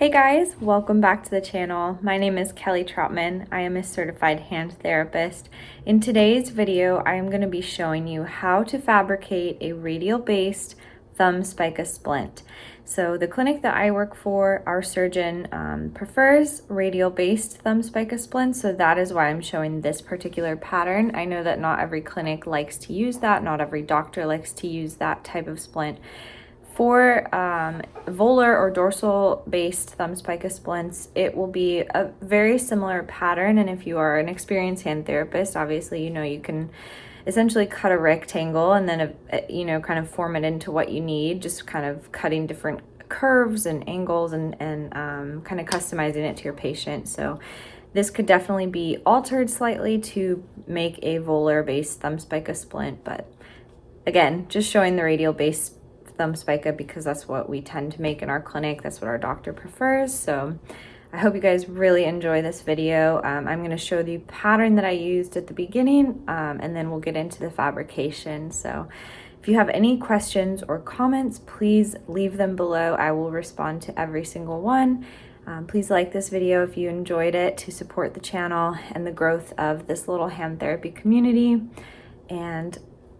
Hey guys, welcome back to the channel. My name is Kelly Troutman. I am a certified hand therapist. In today's video, I am going to be showing you how to fabricate a radial-based thumb spica splint. So the clinic that I work for, our surgeon prefers radial-based thumb spica splints, so that is why I'm showing this particular pattern. I know that not every clinic likes to use that, not every doctor likes to use that type of splint. For volar or dorsal based thumb spica splints, it will be a very similar pattern, and if you are an experienced hand therapist, obviously you can essentially cut a rectangle and then kind of form it into what you need, just kind of cutting different curves and angles and kind of customizing it to your patient. So this could definitely be altered slightly to make a volar based thumb spica splint, but again, just showing the radial based thumb spica because that's what we tend to make in our clinic. That's what our doctor prefers. So I hope you guys really enjoy this video. I'm going to show the pattern that I used at the beginning, and then we'll get into the fabrication. So if you have any questions or comments, please leave them below. I will respond to every single one. Please like this video if you enjoyed it to support the channel and the growth of this little hand therapy community. And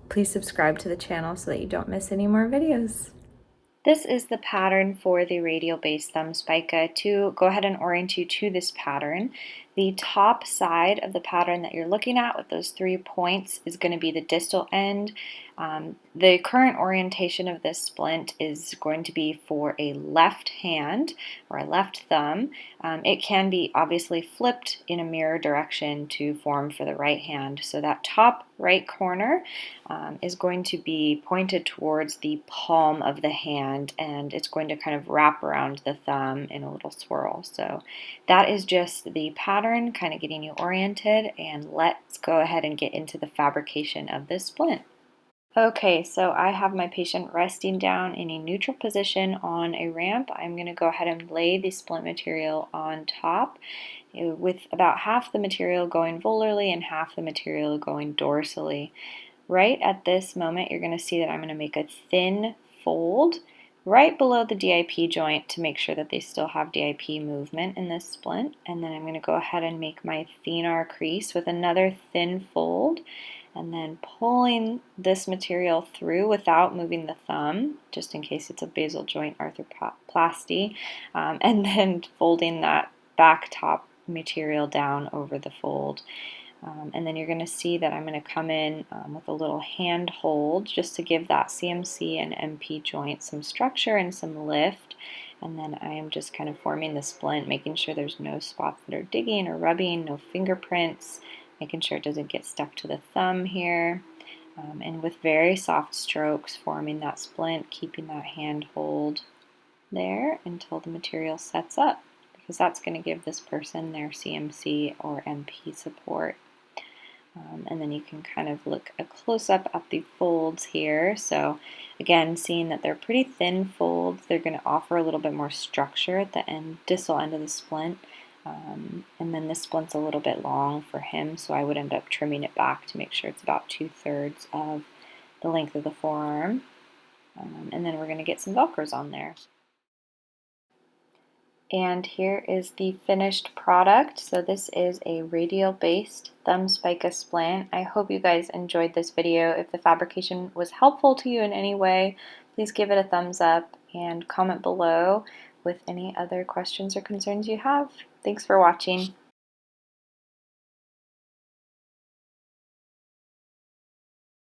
please subscribe to the channel so that you don't miss any more videos. This is the pattern for the radial based thumb spica. To go ahead and orient you to this pattern, the top side of the pattern that you're looking at with those 3 points is going to be the distal end. The current orientation of this splint is going to be for a left hand or a left thumb. It can be obviously flipped in a mirror direction to form for the right hand. So that top right corner is going to be pointed towards the palm of the hand, and it's going to kind of wrap around the thumb in a little swirl. So that is just the pattern, kind of getting you oriented, and let's go ahead and get into the fabrication of this splint. Okay, so I have my patient resting down in a neutral position on a ramp. I'm going to go ahead and lay the splint material on top with about half the material going volarly and half the material going dorsally. Right at this moment, you're going to see that I'm going to make a thin fold right below the DIP joint to make sure that they still have DIP movement in this splint. And then I'm going to go ahead and make my thenar crease with another thin fold, and then pulling this material through without moving the thumb, just in case it's a basal joint arthroplasty, and then folding that back top material down over the fold. And then you're going to see that I'm going to come in with a little hand hold just to give that CMC and MP joint some structure and some lift. And then I am just kind of forming the splint, making sure there's no spots that are digging or rubbing, no fingerprints, making sure it doesn't get stuck to the thumb here. And with very soft strokes, forming that splint, keeping that hand hold there until the material sets up, because that's going to give this person their CMC or MP support. And then you can kind of look a close-up at the folds here. So again, seeing that they're pretty thin folds, they're going to offer a little bit more structure at the end, distal end of the splint. And then this splint's a little bit long for him, so I would end up trimming it back to make sure it's about 2/3 of the length of the forearm. And then we're going to get some Velcros on there. And here is the finished product. So this is a radial based thumb spica splint. I hope you guys enjoyed this video. If the fabrication was helpful to you in any way, please give it a thumbs up and comment below with any other questions or concerns you have. Thanks for watching.